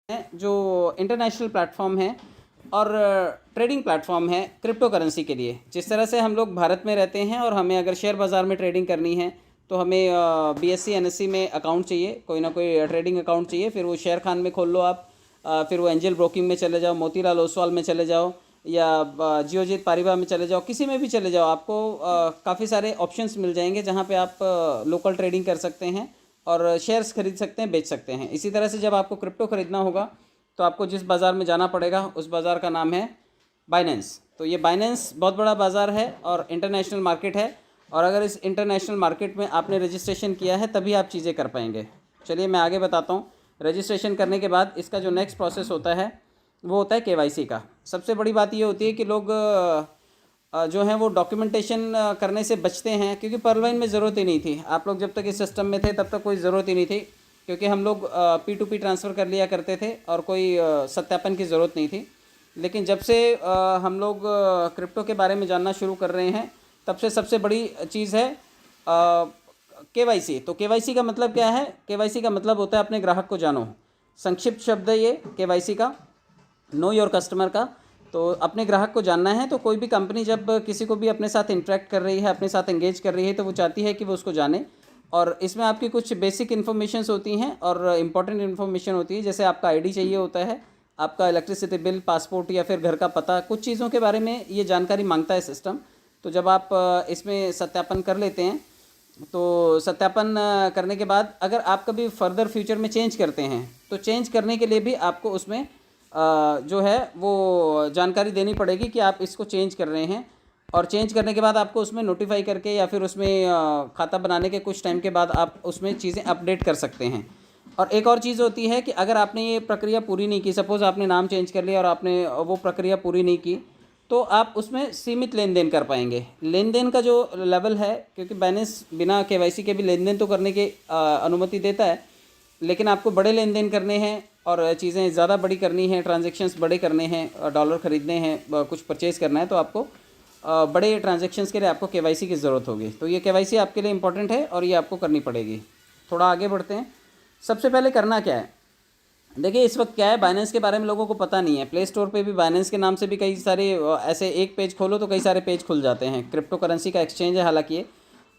हैं जो international platform है और ट्रेडिंग प्लेटफॉर्म है क्रिप्टो करेंसी के लिए। जिस तरह से हम लोग भारत में रहते हैं और हमें अगर शेयर बाज़ार में ट्रेडिंग करनी है तो हमें BSE NSE में अकाउंट चाहिए, कोई ना कोई ट्रेडिंग अकाउंट चाहिए। फिर वो शेयर खान में खोल लो आप, फिर वो एंजल ब्रोकिंग में चले जाओ, मोतीलाल ओसवाल में चले जाओ या जियोजीत पारिबा में चले जाओ, किसी में भी चले जाओ, आपको काफ़ी सारे ऑप्शंस मिल जाएंगे जहाँ पे आप लोकल ट्रेडिंग कर सकते हैं और शेयर्स खरीद सकते हैं, बेच सकते हैं। इसी तरह से जब आपको क्रिप्टो खरीदना होगा तो आपको जिस बाज़ार में जाना पड़ेगा उस बाज़ार का नाम है बाइनेंस। तो ये बाइनेंस बहुत बड़ा बाज़ार है और इंटरनेशनल मार्केट है, और अगर इस इंटरनेशनल मार्केट में आपने रजिस्ट्रेशन किया है तभी आप चीज़ें कर पाएंगे। चलिए मैं आगे बताता हूँ। रजिस्ट्रेशन करने के बाद इसका जो नेक्स्ट प्रोसेस होता है वो होता है KYC का। सबसे बड़ी बात ये होती है कि लोग जो हैं वो डॉक्यूमेंटेशन करने से बचते हैं, क्योंकि पर्लवाइन में ज़रूरत ही नहीं थी। आप लोग जब तक इस सिस्टम में थे तब तक कोई ज़रूरत ही नहीं थी, क्योंकि हम लोग P2P ट्रांसफ़र कर लिया करते थे और कोई सत्यापन की ज़रूरत नहीं थी। लेकिन जब से हम लोग क्रिप्टो के बारे में जानना शुरू कर रहे हैं तब से सबसे बड़ी चीज़ है KYC। तो KYC का मतलब क्या है? KYC का मतलब होता है अपने ग्राहक को जानो। संक्षिप्त शब्द है ये KYC का, नो योर कस्टमर का। तो अपने ग्राहक को जानना है। तो कोई भी कंपनी जब किसी को भी अपने साथ इंटरेक्ट कर रही है, अपने साथ एंगेज कर रही है, तो वो चाहती है कि वो उसको जाने। और इसमें आपकी कुछ बेसिक इन्फॉर्मेशंस होती हैं और इम्पॉर्टेंट इन्फॉर्मेशन होती है, जैसे आपका ID चाहिए होता है, आपका इलेक्ट्रिसिटी बिल, पासपोर्ट या फिर घर का पता, कुछ चीज़ों के बारे में ये जानकारी मांगता है सिस्टम। तो जब आप इसमें सत्यापन कर लेते हैं तो सत्यापन करने के बाद अगर आप कभी फर्दर फ्यूचर में चेंज करते हैं तो चेंज करने के लिए भी आपको उसमें जो है वो जानकारी देनी पड़ेगी कि आप इसको चेंज कर रहे हैं। और चेंज करने के बाद आपको उसमें नोटिफाई करके या फिर उसमें खाता बनाने के कुछ टाइम के बाद आप उसमें चीज़ें अपडेट कर सकते हैं। और एक और चीज़ होती है कि अगर आपने ये प्रक्रिया पूरी नहीं की, सपोज़ आपने नाम चेंज कर लिया और आपने वो प्रक्रिया पूरी नहीं की, तो आप उसमें सीमित लेन देन कर पाएंगे। लेन देन का जो लेवल है, क्योंकि बाइनेंस बिना KYC के भी लेन देन तो करने की अनुमति देता है, लेकिन आपको बड़े लेन देन करने हैं और चीज़ें ज़्यादा बड़ी करनी है, ट्रांजैक्शंस बड़े करने हैं, डॉलर ख़रीदने हैं, कुछ परचेज़ करना है, तो आपको बड़े ट्रांजैक्शंस के लिए आपको KYC की ज़रूरत होगी। तो ये KYC आपके लिए इंपॉर्टेंट है और ये आपको करनी पड़ेगी। थोड़ा आगे बढ़ते हैं। सबसे पहले करना क्या है, देखिए इस वक्त क्या है, बाइनेंस के बारे में लोगों को पता नहीं है। प्ले स्टोर पे भी बाइनेंस के नाम से भी कई सारे ऐसे एक पेज खोलो तो कई सारे पेज खुल जाते हैं। क्रिप्टो करेंसी का एक्सचेंज है हालांकि ये।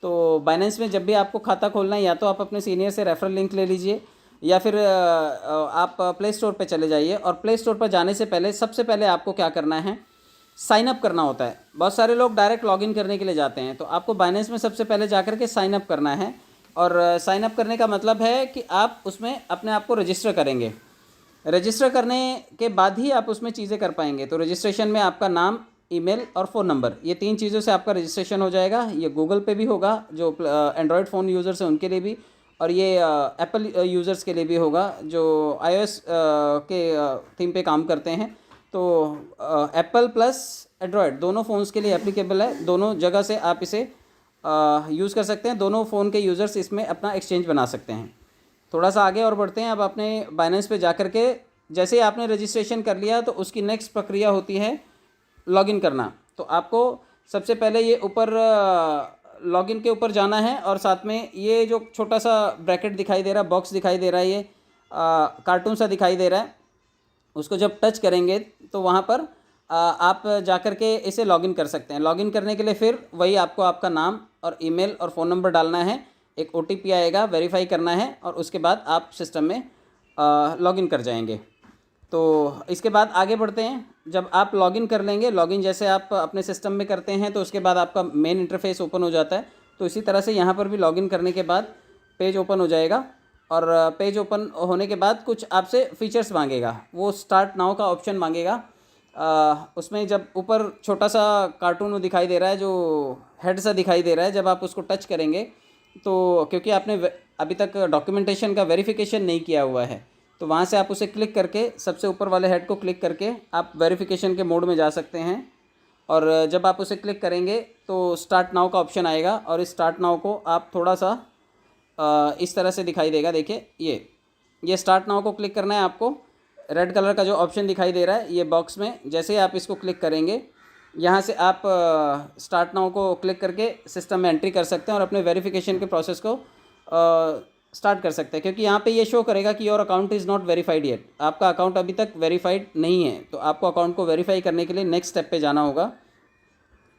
तो बाइनेंस में जब भी आपको खाता खोलना है, या तो आप अपने सीनियर से रेफरल लिंक ले लीजिए या फिर आप प्ले स्टोर पर चले जाइए। और प्ले स्टोर पर जाने से पहले सबसे पहले आपको क्या करना है, साइन अप करना होता है। बहुत सारे लोग डायरेक्ट लॉगिन करने के लिए जाते हैं, तो आपको बाइनेंस में सबसे पहले जाकर के साइन अप करना है। और साइन अप करने का मतलब है कि आप उसमें अपने आप को रजिस्टर करेंगे। रजिस्टर करने के बाद ही आप उसमें चीज़ें कर पाएंगे। तो रजिस्ट्रेशन में आपका नाम, ईमेल और फ़ोन नंबर, ये 3 चीज़ों से आपका रजिस्ट्रेशन हो जाएगा। ये गूगल पे भी होगा जो एंड्रॉयड फ़ोन यूज़र्स हैं उनके लिए भी, और ये एप्पल यूज़र्स के लिए भी होगा जो iOS के थीम पे काम करते हैं। तो एप्पल प्लस एंड्रॉयड दोनों फ़ोन्स के लिए एप्लीकेबल है। दोनों जगह से आप इसे यूज़ कर सकते हैं। दोनों फ़ोन के यूज़र्स इसमें अपना एक्सचेंज बना सकते हैं। थोड़ा सा आगे और बढ़ते हैं। अब आपने बाइनेंस पे जाकर के जैसे ही आपने रजिस्ट्रेशन कर लिया तो उसकी नेक्स्ट प्रक्रिया होती है लॉगिन करना। तो आपको सबसे पहले ये ऊपर लॉगिन के ऊपर जाना है, और साथ में ये जो छोटा सा ब्रैकेट दिखाई दे रहा है, बॉक्स दिखाई दे रहा है, ये कार्टून सा दिखाई दे रहा है, उसको जब टच करेंगे तो वहाँ पर आप जाकर के इसे लॉगिन कर सकते हैं। लॉगिन करने के लिए फिर वही आपको आपका नाम और ईमेल और फ़ोन नंबर डालना है, एक OTP आएगा, वेरीफाई करना है, और उसके बाद आप सिस्टम में लॉगिन कर जाएंगे। तो इसके बाद आगे बढ़ते हैं। जब आप लॉगिन कर लेंगे, लॉगिन जैसे आप अपने सिस्टम में करते हैं तो उसके बाद आपका मेन इंटरफेस ओपन हो जाता है। तो इसी तरह से यहाँ पर भी लॉगिन करने के बाद पेज ओपन हो जाएगा, और पेज ओपन होने के बाद कुछ आपसे फीचर्स मांगेगा। वो स्टार्ट नाउ का ऑप्शन मांगेगा। उसमें जब ऊपर छोटा सा कार्टून दिखाई दे रहा है, जो हेड सा दिखाई दे रहा है, जब आप उसको टच करेंगे तो क्योंकि आपने अभी तक डॉक्यूमेंटेशन का वेरिफिकेशन नहीं किया हुआ है, तो वहाँ से आप उसे क्लिक करके सबसे ऊपर वाले हेड को क्लिक करके आप वेरिफिकेशन के मोड में जा सकते हैं। और जब आप उसे क्लिक करेंगे तो स्टार्ट नाउ का ऑप्शन आएगा, और इस स्टार्ट नाउ को आप थोड़ा सा इस तरह से दिखाई देगा। देखिए ये स्टार्ट नाउ को क्लिक करना है आपको। रेड कलर का जो ऑप्शन दिखाई दे रहा है ये बॉक्स में, जैसे ही आप इसको क्लिक करेंगे यहाँ से आप स्टार्ट नाउ को क्लिक करके सिस्टम में एंट्री कर सकते हैं और अपने वेरिफिकेशन के प्रोसेस को स्टार्ट कर सकते हैं, क्योंकि यहाँ पे ये शो करेगा कि your account is not verified yet, आपका अकाउंट अभी तक वेरीफाइड नहीं है। तो आपको अकाउंट को वेरीफाई करने के लिए नेक्स्ट स्टेप पे जाना होगा।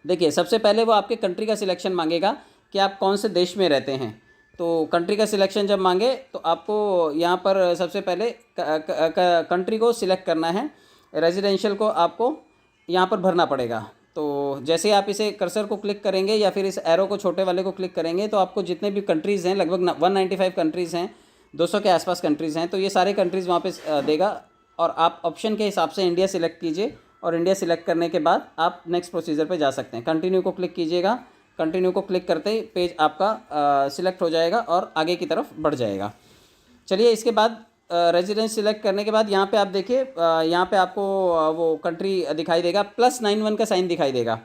देखिए, सबसे पहले वो आपके कंट्री का सिलेक्शन मांगेगा कि आप कौन से देश में रहते हैं। तो कंट्री का सिलेक्शन जब मांगे तो आपको यहाँ पर सबसे पहले कंट्री को सिलेक्ट करना है, रेजिडेंशियल को आपको यहाँ पर भरना पड़ेगा। तो जैसे ही आप इसे कर्सर को क्लिक करेंगे या फिर इस एरो को छोटे वाले को क्लिक करेंगे तो आपको जितने भी कंट्रीज़ हैं, लगभग 195 कंट्रीज़ हैं, 200 के आसपास कंट्रीज़ हैं, तो ये सारे कंट्रीज़ वहाँ पे देगा। और आप ऑप्शन के हिसाब से इंडिया सिलेक्ट कीजिए, और इंडिया सिलेक्ट करने के बाद आप नेक्स्ट प्रोसीजर पे जा सकते हैं। कंटिन्यू को क्लिक कीजिएगा, कंटिन्यू को क्लिक करते ही पेज आपका सिलेक्ट हो जाएगा और आगे की तरफ बढ़ जाएगा। चलिए, इसके बाद रेजिडेंस सिलेक्ट करने के बाद यहाँ पे आप देखिए, यहाँ पे आपको वो कंट्री दिखाई देगा, +91 का साइन दिखाई देगा।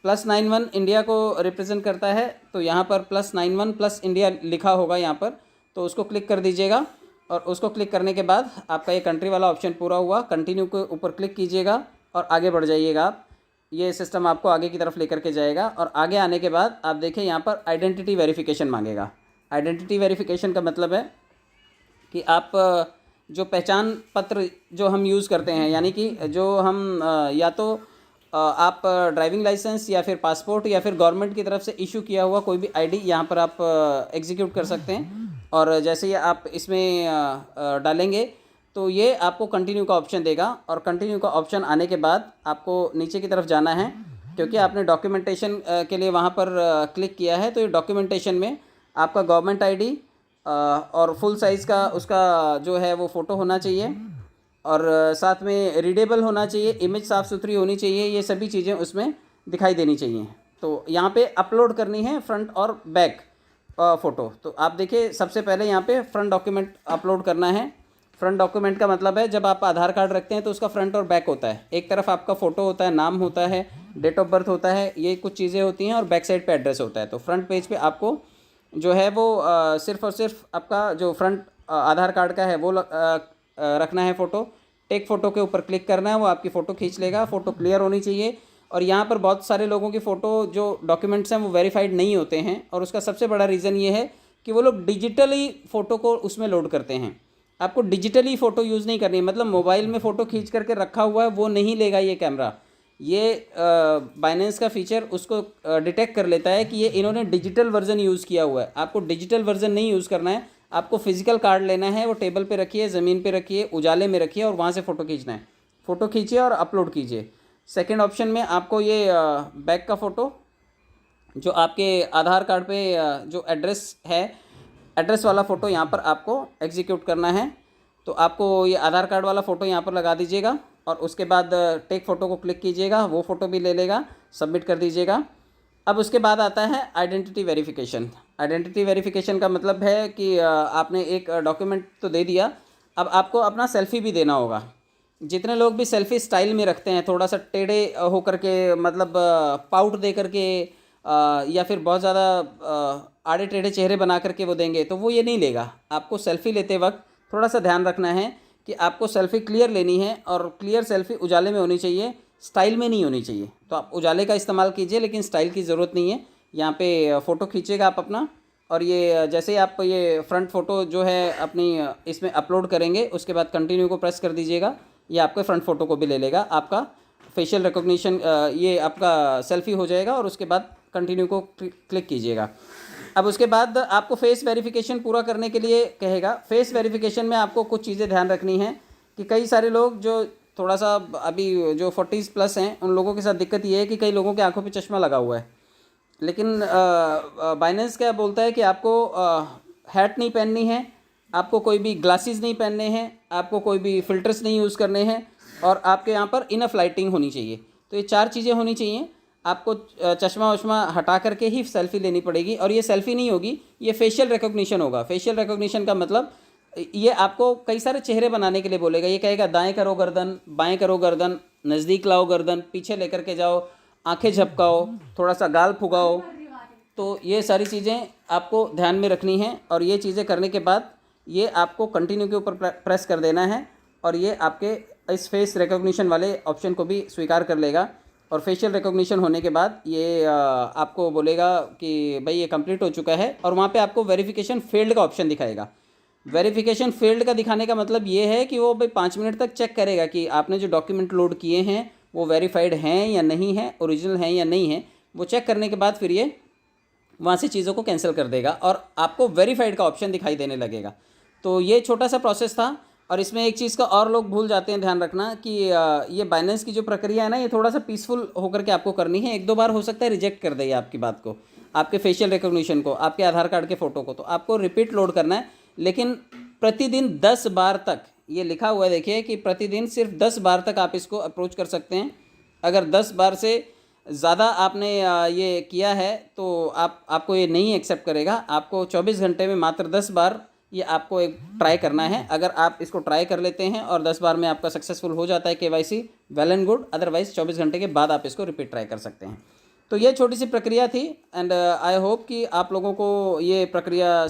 +91 इंडिया को रिप्रेजेंट करता है, तो यहाँ पर +91 प्लस इंडिया लिखा होगा यहाँ पर, तो उसको क्लिक कर दीजिएगा। और उसको क्लिक करने के बाद आपका ये कंट्री वाला ऑप्शन पूरा हुआ। कंटिन्यू के ऊपर क्लिक कीजिएगा और आगे बढ़ जाइएगा आप। ये सिस्टम आपको आगे की तरफ लेकर के जाएगा, और आगे आने के बाद आप देखिए यहाँ पर आइडेंटिटी वेरिफिकेशन मांगेगा। आइडेंटिटी वेरिफिकेशन का मतलब है कि आप जो पहचान पत्र जो हम यूज़ करते हैं, यानी कि जो हम या तो आप ड्राइविंग लाइसेंस या फिर पासपोर्ट या फिर गवर्नमेंट की तरफ से इशू किया हुआ कोई भी आईडी यहाँ पर आप एग्जीक्यूट कर सकते हैं। और जैसे ही आप इसमें डालेंगे तो ये आपको कंटिन्यू का ऑप्शन देगा, और कंटिन्यू का ऑप्शन आने के बाद आपको नीचे की तरफ जाना है, क्योंकि आपने डॉक्यूमेंटेशन के लिए वहाँ पर क्लिक किया है। तो ये डॉक्यूमेंटेशन में आपका गवर्नमेंट आईडी और फुल साइज़ का उसका जो है वो फ़ोटो होना चाहिए, और साथ में रीडेबल होना चाहिए, इमेज साफ़ सुथरी होनी चाहिए, ये सभी चीज़ें उसमें दिखाई देनी चाहिए। तो यहाँ पे अपलोड करनी है फ्रंट और बैक फ़ोटो। तो आप देखिए, सबसे पहले यहाँ पे फ्रंट डॉक्यूमेंट अपलोड करना है। फ्रंट डॉक्यूमेंट का मतलब है जब आप आधार कार्ड रखते हैं तो उसका फ्रंट और बैक होता है। एक तरफ आपका फ़ोटो होता है, नाम होता है, डेट ऑफ बर्थ होता है, ये कुछ चीज़ें होती हैं, और बैक साइड पे एड्रेस होता है। तो फ्रंट पेज पे आपको जो है वो सिर्फ़ और सिर्फ आपका जो फ्रंट आधार कार्ड का है वो रखना है फ़ोटो। टेक फ़ोटो के ऊपर क्लिक करना है, वो आपकी फ़ोटो खींच लेगा। फ़ोटो क्लियर होनी चाहिए। और यहाँ पर बहुत सारे लोगों की फ़ोटो जो डॉक्यूमेंट्स हैं वो वेरीफाइड नहीं होते हैं, और उसका सबसे बड़ा रीज़न ये है कि वो लोग डिजिटली फ़ोटो को उसमें लोड करते हैं। आपको डिजिटली फ़ोटो यूज़ नहीं करनी है, मतलब मोबाइल में फ़ोटो खींच करके रखा हुआ है वो नहीं लेगा ये कैमरा। ये बाइनेंस का फ़ीचर उसको डिटेक्ट कर लेता है कि ये इन्होंने डिजिटल वर्ज़न यूज़ किया हुआ है। आपको डिजिटल वर्ज़न नहीं यूज़ करना है, आपको फ़िज़िकल कार्ड लेना है, वो टेबल पे रखिए, ज़मीन पे रखिए, उजाले में रखिए, और वहाँ से फ़ोटो खींचना है। फ़ोटो खींचिए और अपलोड कीजिए। सेकेंड ऑप्शन में आपको ये बैक का फ़ोटो जो आपके आधार कार्ड पे जो एड्रेस है, एड्रेस वाला फ़ोटो यहाँ पर आपको एग्जीक्यूट करना है। तो आपको ये आधार कार्ड वाला फ़ोटो यहाँ पर लगा दीजिएगा, और उसके बाद टेक फ़ोटो को क्लिक कीजिएगा, वो फ़ोटो भी ले लेगा, सबमिट कर दीजिएगा। अब उसके बाद आता है आइडेंटिटी वेरिफिकेशन। आइडेंटिटी वेरिफिकेशन का मतलब है कि आपने एक डॉक्यूमेंट तो दे दिया, अब आपको अपना सेल्फ़ी भी देना होगा। जितने लोग भी सेल्फ़ी स्टाइल में रखते हैं, थोड़ा सा टेढ़े होकर के, मतलब पाउट दे करके या फिर बहुत ज़्यादा आड़े टेढ़े चेहरे बना करके वो देंगे, तो वो ये नहीं लेगा। आपको सेल्फ़ी लेते वक्त थोड़ा सा ध्यान रखना है कि आपको सेल्फ़ी क्लियर लेनी है, और क्लियर सेल्फ़ी उजाले में होनी चाहिए, स्टाइल में नहीं होनी चाहिए। तो आप उजाले का इस्तेमाल कीजिए, लेकिन स्टाइल की ज़रूरत नहीं है। यहाँ पे फ़ोटो खींचिएगा आप अपना, और ये जैसे ही आप ये फ्रंट फ़ोटो जो है अपनी इसमें अपलोड करेंगे, उसके बाद कंटिन्यू को प्रेस कर दीजिएगा। ये आपके फ्रंट फ़ोटो को भी ले लेगा, आपका फेशियल रिकॉग्निशन ये आपका सेल्फ़ी हो जाएगा, और उसके बाद कंटिन्यू को क्लिक कीजिएगा। अब उसके बाद आपको फेस वेरिफिकेशन पूरा करने के लिए कहेगा। फेस वेरिफिकेशन में आपको कुछ चीज़ें ध्यान रखनी है कि कई सारे लोग जो थोड़ा सा अभी जो 40 प्लस हैं, उन लोगों के साथ दिक्कत ये है कि कई लोगों की आंखों पे चश्मा लगा हुआ है। लेकिन बाइनेंस क्या बोलता है कि आपको हैट नहीं पहननी है, आपको कोई भी ग्लासेस नहीं पहनने हैं, आपको कोई भी फ़िल्टर्स नहीं यूज़ करने हैं, और आपके यहाँ पर इनफ लाइटिंग होनी चाहिए। तो ये 4 चीज़ें होनी चाहिए। आपको चश्मा वश्मा हटा करके ही सेल्फ़ी लेनी पड़ेगी, और ये सेल्फ़ी नहीं होगी, ये फेशियल रिकॉग्निशन होगा। फेशियल रिकॉग्निशन का मतलब ये आपको कई सारे चेहरे बनाने के लिए बोलेगा। ये कहेगा दाएं करो गर्दन, बाएं करो गर्दन, नज़दीक लाओ गर्दन, पीछे लेकर के जाओ, आंखें झपकाओ, थोड़ा सा गाल फुगाओ। तो ये सारी चीज़ें आपको ध्यान में रखनी हैं, और ये चीज़ें करने के बाद ये आपको कंटिन्यू के ऊपर प्रेस कर देना है, और ये आपके इस फेस रिकॉग्निशन वाले ऑप्शन को भी स्वीकार कर लेगा। और फेशियल रिकॉग्निशन होने के बाद ये आपको बोलेगा कि भाई ये कंप्लीट हो चुका है, और वहाँ पे आपको वेरिफिकेशन फेल्ड का ऑप्शन दिखाएगा। वेरिफिकेशन फेल्ड का दिखाने का मतलब ये है कि वो भाई 5 मिनट तक चेक करेगा कि आपने जो डॉक्यूमेंट लोड किए हैं वो वेरीफाइड हैं या नहीं है, ओरिजिनल हैं या नहीं है। वो चेक करने के बाद फिर ये वहाँ से चीज़ों को कैंसिल कर देगा और आपको वेरीफाइड का ऑप्शन दिखाई देने लगेगा। तो ये छोटा सा प्रोसेस था। और इसमें एक चीज़ का और लोग भूल जाते हैं, ध्यान रखना कि ये बाइनेंस की जो प्रक्रिया है ना, ये थोड़ा सा पीसफुल होकर के आपको करनी है। 1-2 बार हो सकता है रिजेक्ट कर दे ये आपकी बात को, आपके फेशियल रिकॉग्निशन को, आपके आधार कार्ड के फ़ोटो को, तो आपको रिपीट लोड करना है। लेकिन प्रतिदिन 10 बार तक, ये लिखा हुआ है देखिए कि प्रतिदिन सिर्फ 10 बार तक आप इसको अप्रोच कर सकते हैं। अगर 10 बार से ज़्यादा आपने ये किया है तो आपको ये नहीं एक्सेप्ट करेगा। आपको 24 घंटे में मात्र 10 बार ये आपको एक ट्राई करना है। अगर आप इसको ट्राई कर लेते हैं और 10 बार में आपका सक्सेसफुल हो जाता है KYC, well and good. Otherwise 24 घंटे के बाद आप इसको रिपीट ट्राई कर सकते हैं। तो ये छोटी सी प्रक्रिया थी, एंड आई होप कि आप लोगों को ये प्रक्रिया